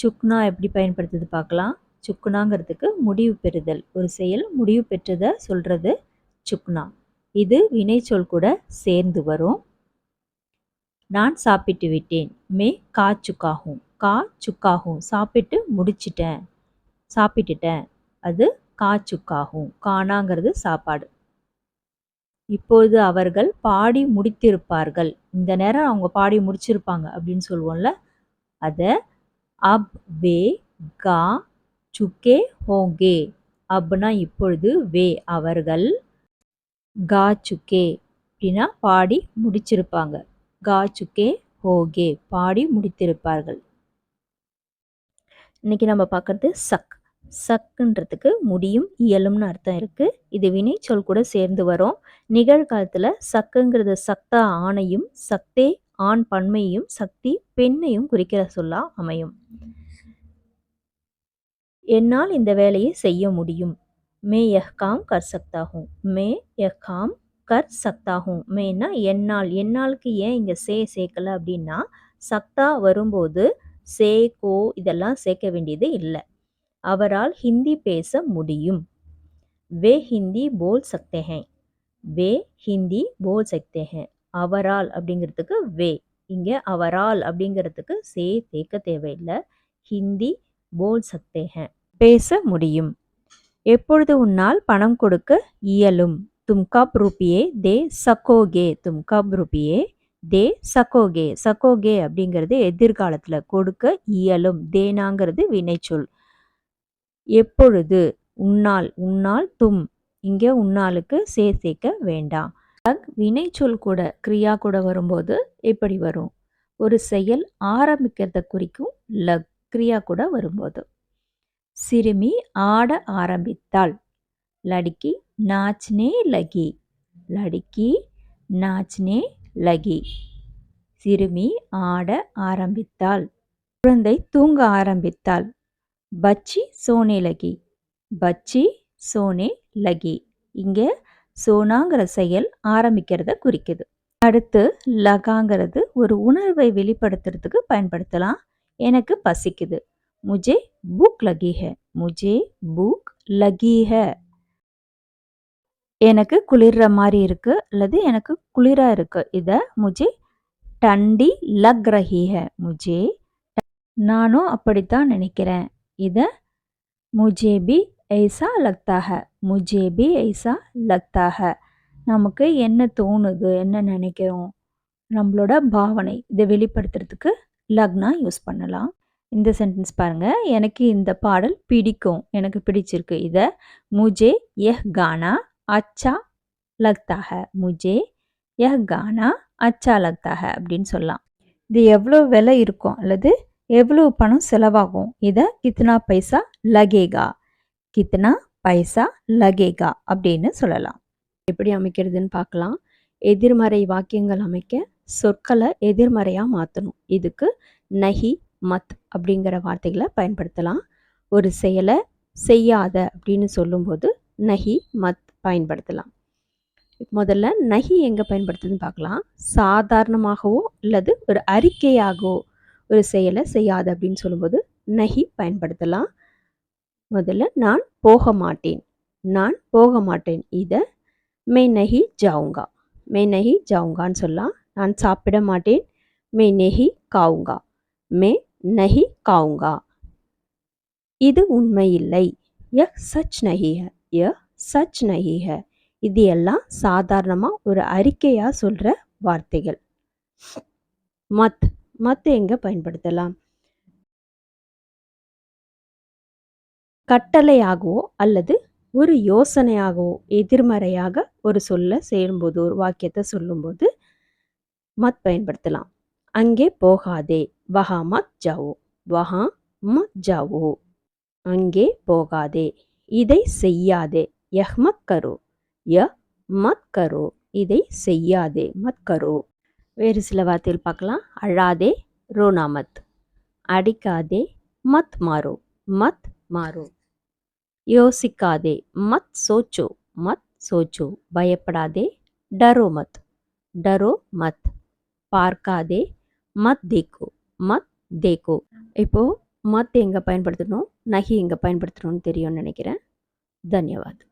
சுக்னா எப்படி பயன்படுத்துது பார்க்கலாம். சுக்னாங்கிறதுக்கு முடிவு பெறுதல். ஒரு செயல் முடிவு பெற்றதை சொல்றது சுக்னா. இது வினைச்சொல் கூட சேர்ந்து வரும். நான் சாப்பிட்டு விட்டேன். மே கா சுக்காகும். கா சுக்காகும் சாப்பிட்டு முடிச்சிட்டேன், சாப்பிட்டுட்டேன். அது கா சுக்காகும். கானாங்கிறது சாப்பாடு. இப்பொழுது அவர்கள் பாடி முடித்திருப்பார்கள். இந்த நேரம் அவங்க பாடி முடிச்சிருப்பாங்க அப்படின்னு சொல்லுவோம்ல, அதை அப் வே கா சுக்கே ஹோங்கே. அப்னா இப்பொழுது, வே அவர்கள், கா சுக்கே அப்படின்னா பாடி முடிச்சிருப்பாங்க. கா சுக்கே ஹோகே பாடி முடித்திருப்பார்கள். இன்னைக்கு நம்ம பார்க்கறது சக். சக்குன்றதுக்கு முடியும் இயலும்னு அர்த்தம் இருக்கு. இது வினைச்சொல் கூட சேர்ந்து வரும். நிகழ்காலத்துல சக்குங்கிறது சக்தா ஆணையும், சக்தே ஆண் பன்மையும், சக்தி பெண்ணையும் குறிக்கிற சொல்லா அமையும். என்னால் இந்த வேலையை செய்ய முடியும். மே யஹ் காம் கர் சக்தா ஹூம். மே யஹ் காம் கர் சக்தா ஹூம். மேனா என்னால். என்னாலுக்கு ஏன் இங்க சேர்க்கல அப்படின்னா, சக்தா வரும்போது சே கோ இதெல்லாம் சேர்க்க வேண்டியது இல்லை. அவரால் ஹிந்தி பேச முடியும். வே ஹிந்தி போல் சக்தே ஹேன். வே ஹிந்தி போல் சக்தே ஹேன். அவரால் அப்படிங்கிறதுக்கு வே. இங்க அவரால் அப்படிங்கிறதுக்கு சேர்க்க தேவையில்லை. ஹிந்தி போல் சக்தே ஹேன் பேச முடியும். எப்பொழுது உன்னால் பணம் கொடுக்க இயலும். தும் கப் ரூபியே தே சகோகே. தும் கப் ரூபியே தே சகோகே. சகோகே அப்படிங்கிறது எதிர்காலத்துல கொடுக்க இயலும். தேனாங்கிறது வினைச்சொல். எப்பொழுது உன்னால். உன்னால் தும். இங்க உன்னாலுக்கு சேர்க்க வேண்டாம். லக் வினைச்சொல் கூட கிரியா கூட வரும்போது எப்படி வரும்? ஒரு செயல் ஆரம்பிக்கிறத குறிக்கும் லக். கிரியா கூட வரும்போது. சிறுமி ஆட ஆரம்பித்தாள். லடிக்கி நாச்னே லகி. லடிக்கி நாச்னே லகி. சிறுமி ஆட ஆரம்பித்தாள். குழந்தை தூங்க ஆரம்பித்தாள். பச்சி சோனே லகி. பச்சி சோனே லகி. இங்க சோனாங்கிற செயல் ஆரம்பிக்கிறத குறிக்குது. அடுத்து லகாங்கிறது ஒரு உணர்வை வெளிப்படுத்துறதுக்கு பயன்படுத்தலாம். எனக்கு பசிக்குது. முஜே பூக் லகி ஹை. முஜே பூக் லகி ஹை. எனக்கு குளிர்ற மாதிரி இருக்கு அல்லது எனக்கு குளிரா இருக்கு. இத முஜே டண்டி லக் ரஹி ஹை. முஜே நானும் அப்படித்தான் நினைக்கிறேன். இத முஜே பி ஐசா லக்தா ஹை. முஜே பி ஐசா லக்தா ஹை. நமக்கு என்ன தோணுது, என்ன நினைக்கிறோம், நம்மளோட பாவனை இதை வெளிப்படுத்துறதுக்கு லக்னா யூஸ் பண்ணலாம். இந்த சென்டென்ஸ் பாருங்க. எனக்கு இந்த பாடல் பிடிக்கும், எனக்கு பிடிச்சிருக்கு. இதை முஜே யஹ் கானா அச்சா லக்தா ஹை. முஜே யஹ் கானா அச்சா லக்தா ஹை அப்படின்னு சொல்லலாம். இது எவ்வளோ விலை இருக்கும் அல்லது எவ்வளோ பணம் செலவாகும். இதை கித்னா பைசா லகேகா. கித்னா பைசா லகேகா அப்படின்னு சொல்லலாம். எப்படி அமைக்கிறதுன்னு பார்க்கலாம். எதிர்மறை வாக்கியங்கள் அமைக்க சொற்களை எதிர்மறையாக மாற்றணும். இதுக்கு நஹி மத் அப்படிங்கிற வார்த்தைகளை பயன்படுத்தலாம். ஒரு செயலை செய்யாத அப்படின்னு சொல்லும்போது நஹி மத் பயன்படுத்தலாம். முதல்ல நஹி எங்கே பயன்படுத்துதுன்னு பார்க்கலாம். சாதாரணமாகவோ அல்லது ஒரு அறிக்கையாகவோ ஒரு செயலை செய்யாத அப்படின்னு சொல்லும்போது நஹி பயன்படுத்தலாம். முதல்ல நான் போக மாட்டேன். நான் போக மாட்டேன். இதை மே நஹி ஜாவுங்கா. மே நஹி ஜாவுங்கான்னு சொல்லலாம். நான் சாப்பிட மாட்டேன். மே நஹி காவுங்கா. மே நஹி காவுங்கா. இது உண்மை இல்லை. யஹ் சச் நஹி ஹை. யஹ் சச் நஹி ஹை. இது எல்லாம் சாதாரணமாக ஒரு அறிக்கையாக சொல்கிற வார்த்தைகள். மத். மத் எங்கே பயன்படுத்தலாம்? கட்டளையாகவோ அல்லது ஒரு யோசனையாகவோ எதிர்மறையாக ஒரு சொல்ல சேரும்போது, ஒரு வாக்கியத்தை சொல்லும்போது மத் பயன்படுத்தலாம். அங்கே போகாதே. வஹா மத் ஜாவோ. வஹா மத் ஜாவோ. அங்கே போகாதே. இதை செய்யாதே. யஹ் மத் கரோ. யஹ் மத் கரோ. இதை செய்யாதே. மத் கரோ. வேறு சில வார்த்தைகள் பார்க்கலாம். அழாதே. ரோனா மத். அடிக்காதே. மத் மாரோ. மத் மாரோ. யோசிக்காதே. மத் சோச்சோ. மத் சோச்சோ. பயப்படாதே. டரோ மத். டரோ மத். பார்க்காதே. மத் தேக்கோ. மத் தேக்கோ. இப்போ மத் எங்கே பயன்படுத்தணும், நஹி எங்கே பயன்படுத்தணும்னு தெரியும்னு நினைக்கிறேன். தன்யவாத்.